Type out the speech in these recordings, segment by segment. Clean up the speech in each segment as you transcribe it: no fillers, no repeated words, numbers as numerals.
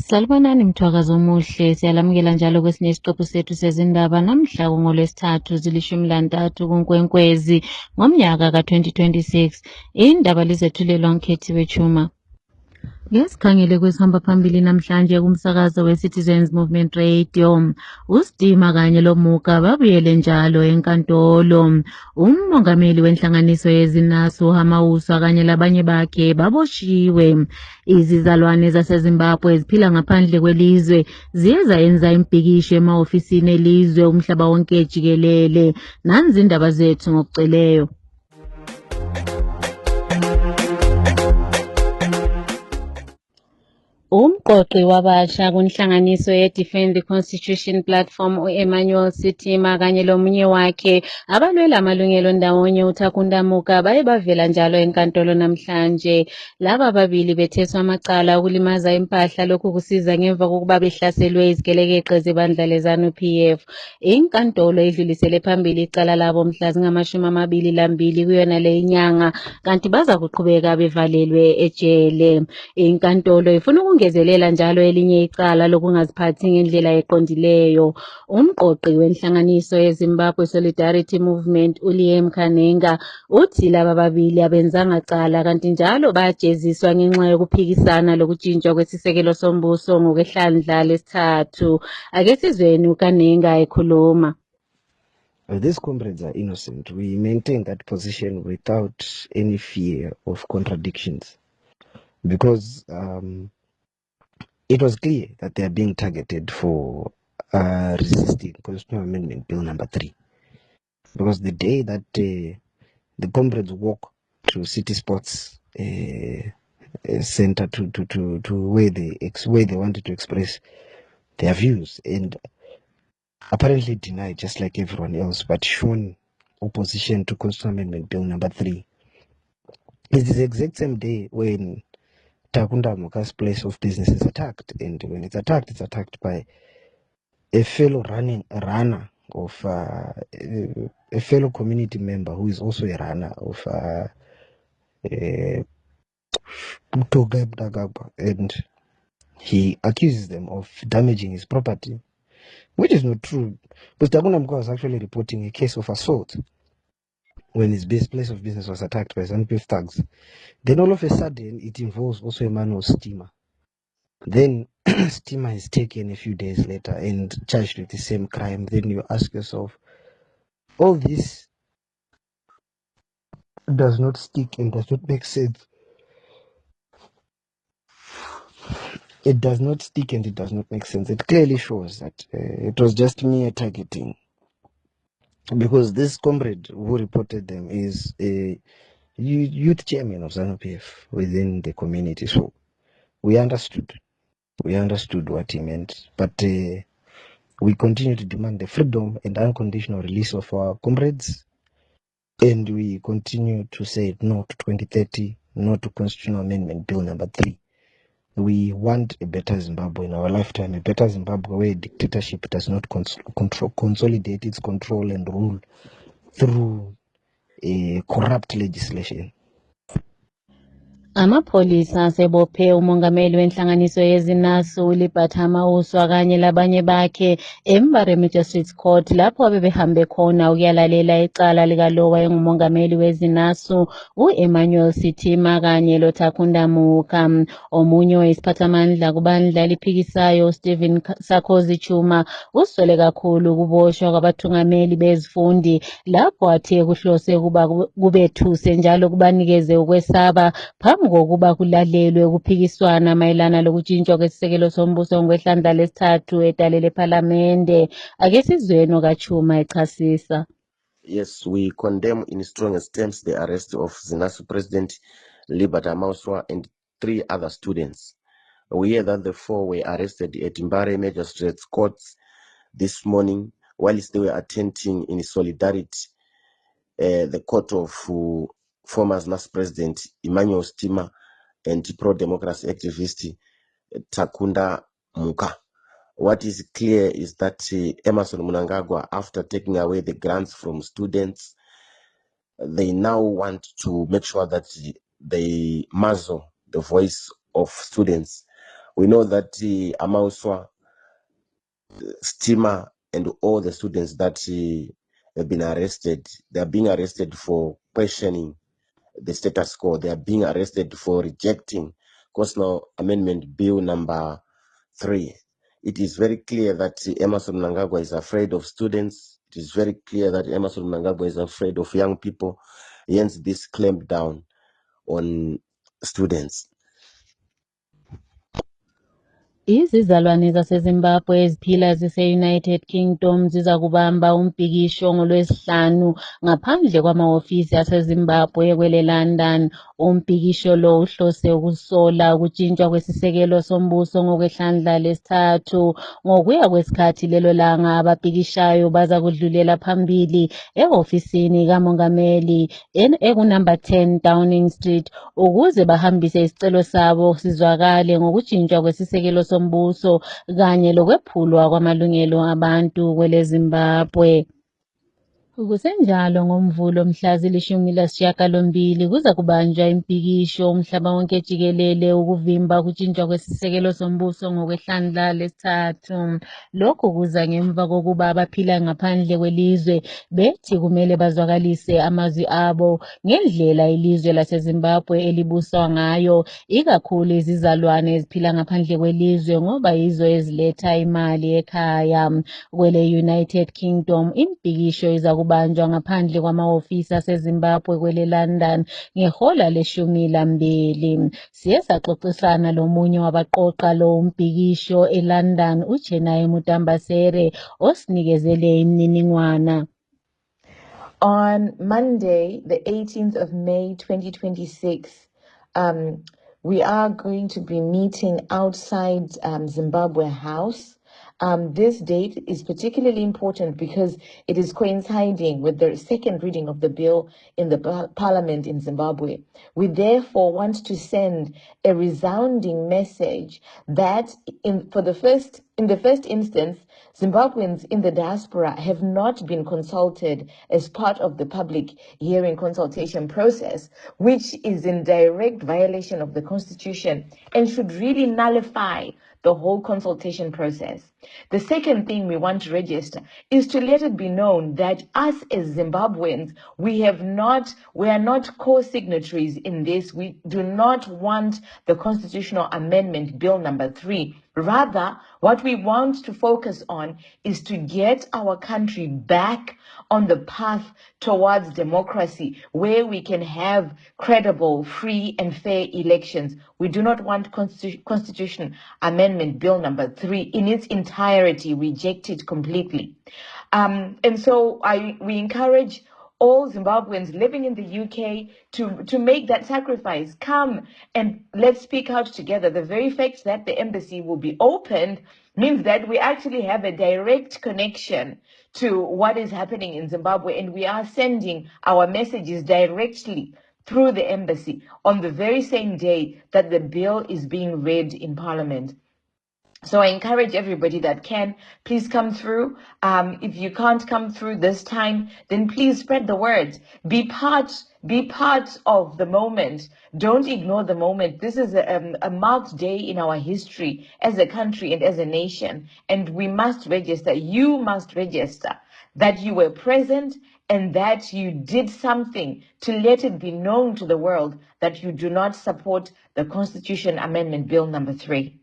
Salibonani mthwakazi omuhle, siyalamukela njalo kwesinye isiqephu sethu sezindaba namhla ngoLwesithathu zili-13 kuNkwenkwezi ngomnyaka ka-2026. Indaba lizethulelwa ngikhethiwe Chuma. Ngesikhangele kwesihamba phambili namhlanje kumsakazo we-Citizens Movement Radio, uStima kanye loMuka babuyele njalo enkantolo. Umongameli wenhlanganiso yezinasu uHamauso kanye labanye bakhe baboshiwe. Izizalwane zaseZimbabwe eziphila ngaphandle kwelizwe ziye zayenza imbhikisho ema-ofisini elizwe umhlaba wonke jikelele. Nanzi indaba zethu ngokuceleyo. Umqoqi wabasha kunhlanganiso ye-Defend the Constitution Platform u-Emmanuel Sitima kanye lomunye wakhe abalwela amalungelo ndawonye uThakunda Muka baye bavela njalo enkantolo namhlanje. Laba babili betheswa amacala ukulimaza impahla, lokhu kusiza ngemva kokuba behlaselwe izigelekeqe zebandla leZANU-PF. Inkantolo idlulisele phambili icala labo mhla zingama-22 kuyona le inyanga, kanti baza kuqhubeka bevalelwe ejele. Inkantolo ifuna ukungezelela njalo elinye icala lokungaziphathi ngendlela eqondileyo. Umqoqi wenhlanganiso yeZimbabwe Solidarity Movement uLiam Khanenga uthi laba babili abenzanga cala, kanti njalo bajeziswa ngenxa yokuphikisana lokujintshwa kwesisekelo sombuso ngokwehlandla lesithathu. Ake sizweni uKhanenga ekhuluma. These comrades are innocent. We maintain that position without any fear of contradictions, because it was clear that they are being targeted for resisting Constitutional Amendment Bill number 3. Because the day that the comrades walk to City Sports Center to where they wanted to express their views, and apparently denied just like everyone else, but shown opposition to Constitutional Amendment Bill number 3. It is the exact same day when Thakunda Muka's place of business is attacked, and when it's attacked by a fellow runner of a fellow community member who is also a runner of and he accuses them of damaging his property, which is not true, because Thakunda Muka was actually reporting a case of assault when his place of business was attacked by ZANU-PF thugs. Then all of a sudden it involves also Emmanuel Sitima. Then Sitima is taken a few days later and charged with the same crime. Then you ask yourself, all this does not stick and does not make sense. It does not stick and it does not make sense. It clearly shows that it was just mere targeting, because this comrade who reported them is a youth chairman of ZANU-PF within the community. So we understood what he meant, but we continue to demand the freedom and unconditional release of our comrades, and we continue to say no to 2030, no to Constitutional Amendment Bill number 3. We want a better Zimbabwe in our lifetime, a better Zimbabwe where dictatorship does not consolidate its control and rule through a corrupt legislation. Amapholisa asebophe umongameli wenhlanganiso yezinasu uLibert Hamauso kanye labanye bakhe eMbare Magistrates Court lapho bebehambe khona ukuyalalela icala likalowa engumongameli wezinasu uEmmanuel Sitima kanye loThakunda Muka. Omunye wayisiphathamandla kubandla liphikisayo Stephen Sarkozy Chuma uswele kakhulu kuboshwa kwabathungameli bezifundi lapho athe kuhlose kuba kubethuse njalo kubanikeze ukwesaba phambi kokuba kulalelwe ukuphikiswana mayelana lokujintshwa kwesisekelo sombuso ngokwehlandla lesithathu edale lephalamende. Ake sizweni okaChuma echasisa. Yes, we condemn in strongest terms the arrest of ZINASU President Libert Hamauso and 3 other students. We hear that the 4 were arrested at Mbare Magistrates Courts this morning whilst they were attending in solidarity the court of former ZINASU President Emmanuel Sitima and pro-democracy activist Thakunda Muka. What is clear is that Emmerson Mnangagwa, after taking away the grants from students, they now want to make sure that they muzzle the voice of students We know that Amauswa, Stima, and all the students that have been arrested, they are being arrested for questioning the status quo. They are being arrested for rejecting Constitutional Amendment Bill number 3. It is very clear that Emmerson Mnangagwa is afraid of students. It is very clear that Emmerson Mnangagwa is afraid of young people. Hence, this clampdown on students. Izizalwane zaseZimbabwe eziphila zise-United Kingdom ziza kubamba umbhikisho ngoLwesihlanu ngaphandle kwamahhovisi aseZimbabwe kwele London. Umbhikisho lo uhlose ukusola ukutshintshwa kwesisekelo sombuso ngokwehlandla lesithathu. Ngokuya kwesikhathi lelo langa ababhikishayo baza kudlulela phambili ehhovisini kamongameli ekunumber 10 Downing Street ukuze bahambise isicelo sabo sizwakale ngokutshintshwa kwesisekelo sombuso kanye lokwephulwa kwamalungelo abantu kwele Zimbabwe. Kusenjalo ngoMvulo mhla zili-18 kuza kubanjwa impikisho umhlaba wonke jikelele ukuvimba ukutshintshwa kwesisekelo sombuso ngokwehlandla lesithathu. Lokhu kuza ngemva kokuba abaphila ngaphandle kwelizwe bethi kumele bazwakalise amazwi abo ngendlela ilizwe laseZimbabwe elibuswa ngayo, ikakhulu izizalwane eziphila ngaphandle kwelizwe ngoba yizo eziletha imali ekhaya. Kwele United Kingdom impikisho iza kubanjwa ngaphandle kwamahhovisi aseZimbabwe kwele London ngehola le-12. Siye saxoxisana lomunye wabaqoqa lo umbhikisho eLondon, uChenai Mutambasere, osinikezele imininingwana. On Monday, the 18th of May, 2026, we are going to be meeting outside Zimbabwe House. This date is particularly important because it is coinciding with the second reading of the bill in the parliament in Zimbabwe. We therefore want to send a resounding message that in the first instance, Zimbabweans in the diaspora have not been consulted as part of the public hearing consultation process, which is in direct violation of the Constitution and should really nullify the whole consultation process. The second thing we want to register is to let it be known that us as Zimbabweans, we are not co-signatories in this. We do not want the Constitutional Amendment Bill number 3. Rather, what we want to focus on is to get our country back on the path towards democracy, where we can have credible, free and fair elections. We do not want Constitution Amendment Bill number 3 in its entirety rejected completely. And so we encourage all Zimbabweans living in the UK to make that sacrifice. Come and let's speak out together. The very fact that the embassy will be opened means that we actually have a direct connection to what is happening in Zimbabwe, and we are sending our messages directly through the embassy on the very same day that the bill is being read in Parliament. So I encourage everybody that can, please come through. If you can't come through this time, then please spread the word. Be part of the moment. Don't ignore the moment. This is a marked day in our history as a country and as a nation. And we must register. You must register that you were present and that you did something to let it be known to the world that you do not support the Constitution Amendment Bill number 3.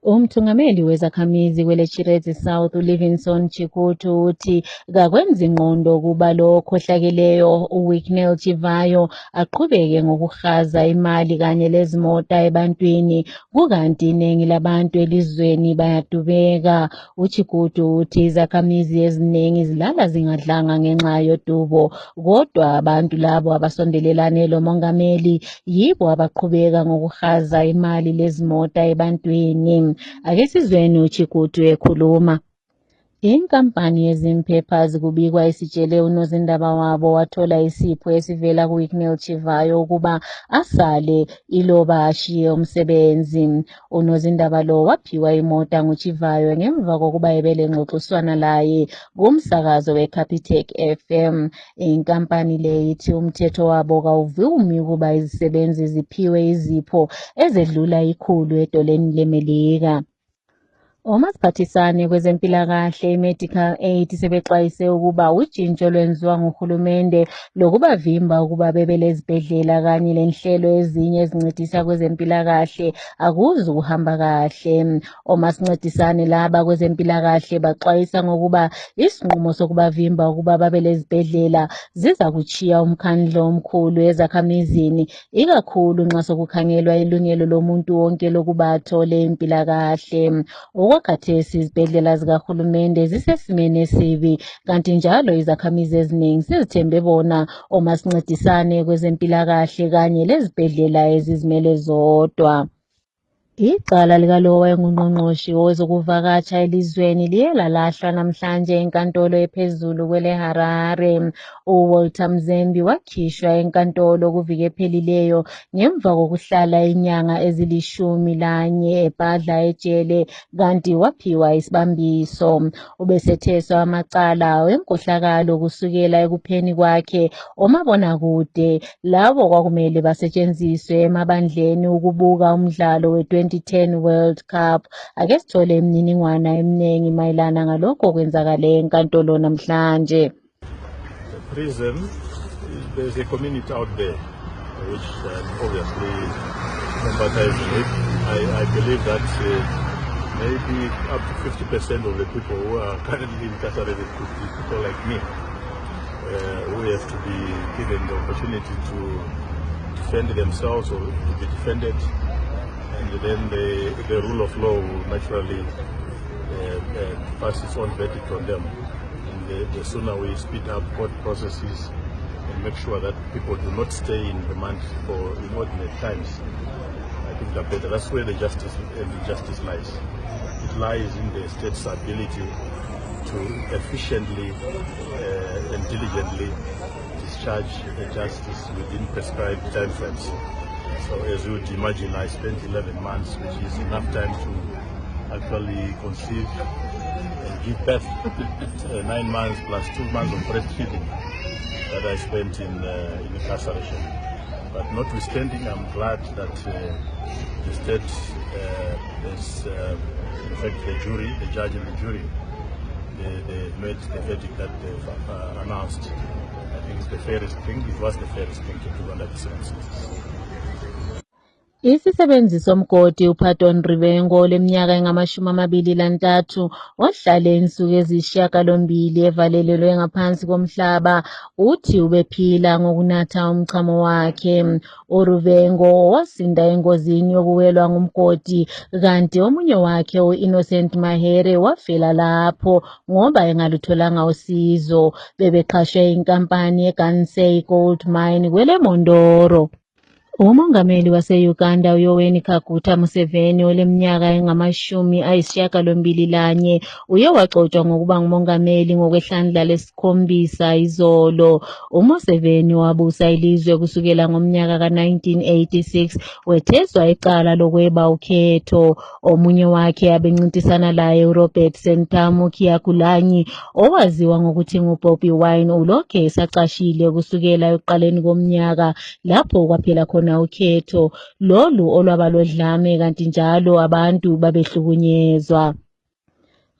Umthungameli wezakhamizi kwele Chirezi South uLivingston Chikutu uthi kakwenza ingqondo kuba lo khohlakeleyo uWicknell Chivayo aqhubeke ngokuhaza imali kanye lezimota ebantwini kukanti iningi labantu elizweni bayadubeka. uChikutu uthi izakhamizi eziningi zilala zingadlanga ngenxa yodubo, kodwa abantu labo abasondelelane lo mongameli yibo abaqhubeka ngokuhaza imali lezimota ebantwini. Ake sizweni uChikutu ekhuluma. Inkampani yeZim-Papers kubikwa isitshele unozindaba wabo wathola isipho esivela ku-Wicknell Chivayo ukuba asale iloba ashiye umsebenzi. Unozindaba lo waphiwa imota nguChivayo ngemva kokuba ebelengxoxiswana laye kumsakazo weCapitec FM. Inkampani le ithi umthetho wabo kawuvumi ukuba izisebenzi ziphiwe izipho ezedlula 100 edoleni leMelika. Omasiphathisane kwezempilakahle i-medical aid sebexwayise ukuba utshintsho lwenziwa nguhulumende lokubavimba ukuba bebelezibhedlela kanye lenhlelo ezinye ezincedisa kwezempilakahle akuzi kuhamba kahle. Omasincedisane laba kwezempilakahle baxwayisa ngokuba isinqumo sokubavimba ukuba babelezibhedlela ziza kuchiya umkhandlo omkhulu ezakhamizini ikakhulu nxa sokukhangelwa ilungelo lomuntu wonke lokuba athole impilakahle. Okwakhathesi izibhedlela zikahulumende zisesimeni esibi kanti njalo izakhamizi eziningi sizithembe bona omasincedisane kwezempilakahle kanye lezibhedlela ezizimele zodwa. Icala likalowo wayengungqongqoshi wezokuvakatsha elizweni liye lalahlwa namhlanje enkantolo ephezulu kweleHarare. uWalter Mzembi wakhishwa enkantolo kuviki ephelileyo ngemva kokuhlala inyanga ezili-11 ebhadla ejele kanti waphiwa isibambiso. Ubesetheswa amacala wenkohlakalo kusukela ekupheni kwakhe omabonakude labo kwakumele basetshenziswe emabandleni ukubuka umdlalo we-2010 World Cup. Ake sithole imininingwana eminingi mayelana ngalokho okwenzakale enkantolo namhlanje. Prison, there's a community out there which obviously sympathizing it. I believe that maybe up to 50% of the people who are currently incarcerated could be people like me, who have to be given the opportunity to defend themselves or to be defended, and then the rule of law will naturally pass its own verdict on them. The sooner we speed up court processes and make sure that people do not stay in remand for inordinate times, I think the better. That's where the justice lies. It lies in the state's ability to efficiently and diligently discharge the justice within prescribed time frames. So as you would imagine, I spent 11 months, which is enough time to actually conceive and give birth. 9 months plus 2 months of breastfeeding that I spent in incarceration. But notwithstanding, I'm glad that the state has, in fact, the judge and the jury, they made the verdict that they've announced. I think it's the fairest thing. It was the fairest thing to do under the circumstances. Isisebenzi somgodi uPhaton Rivengo leminyaka engama-23 ohlala insuku eziyisishiyagalombili evalelelwe ngaphansi komhlaba uthi ubephila ngokunatha umchamo wakhe. uRivengo wasinda engozini yokuwelwa ngumgodi kanti omunye wakhe u-Innocent Mahere wafela lapho ngoba engalutholanga usizo. Bebeqashwe inkampani eGansay Gold Mine kweleMondoro. Umongameli wase-Uganda uYoweri Kaguta Museveni oleminyaka engama-81 uye wagcotshwa ngokuba ngumongameli ngokwehlandla lesikhombisa izolo. uMuseveni wabusa ilizwe kusukela ngomnyaka ka-1986 wetheswa icala lokweba ukhetho. Omunye wakhe abencintisana laye uRobert Sentamu Kyagulanyi owaziwa ngokuthi nguBobi Wine ulokhu esacashile kusukela ekuqaleni komnyaka lapho kwaphela khona ukhetho lolu olwaba lodlame kanti njalo abantu babehlukunyezwa.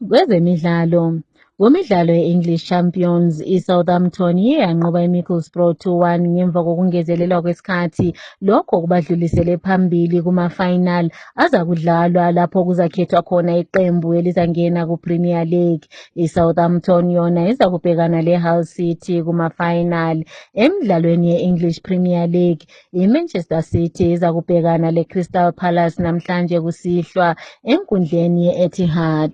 Kwezemidlalo Kumidlalo ye-English Champions, iSouthampton iye yanqoba iMiddlesbrough 2-1 ngemva kokungezelelwa kwesikhathi, lokho kubadlulisele phambili kuma-final azakudlalwa lapho kuzakhethwa khona iqembu elizangena ku-Premier League. iSouthampton yona izakubhekana leHull City kuma-final. Emidlalweni ye-English Premier League, iManchester City izakubhekana leCrystal Palace namhlanje kusihlwa enkundleni ye-Etihad.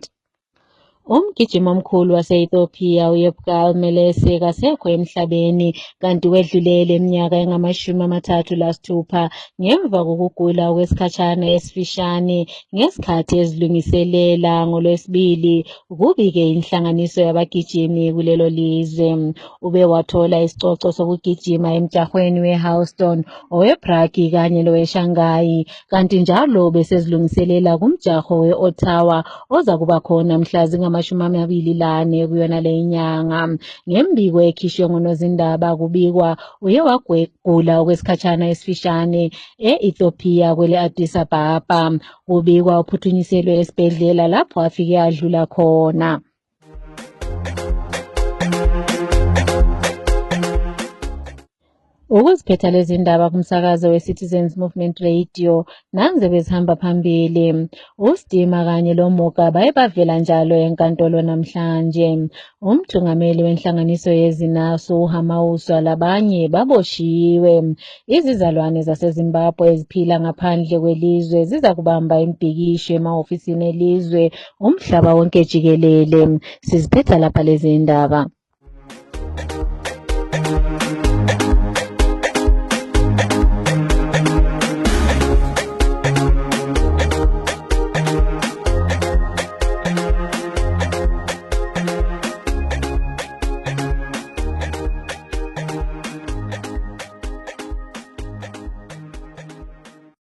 Umgijimi omkhulu wase-Ethiopia uYeppgal Melese kasekho emhlabeni kanti wedlulele iminyaka engama-36 ngemva kokugula okwesikhashana esifishane ngesikhathi ezilungiselela ngoLwesibili ukubike inhlanganiso yabagijimi kulelo lizwe. Ube wathola isicoco sokugijima emjahweni we-Houston, owe-Prague kanye lowe-Shanghai kanti njalo besezilungiselela kumjaho we-Ottawa oza kuba khona mhla zingama-24 kuyona le inyanga. Ngembiko ekhishwe ngonozindaba kubikwa uye wagula okwesikhatshana esifishane e-Ethiopia kwele Addis Ababa. Kubikwa uphuthunyishelwe esibhedlela lapho afike adlula khona. Ukuziphetha lezi ndaba kumsakazo we-Citizens Movement Radio nanze bezihamba phambili. UStima kanye loMuga baye bavela njalo enkantolo namhlanje. Umthungameli wenhlanganiso yezinasu uHamauswa labanye baboshiwe. Izizalwane zaseZimbabwe eziphila ngaphandle kwelizwe ziza kubamba impikisho emahhofisini elizwe umhlaba wonke jikelele. Siziphetha lapha lezi ndaba.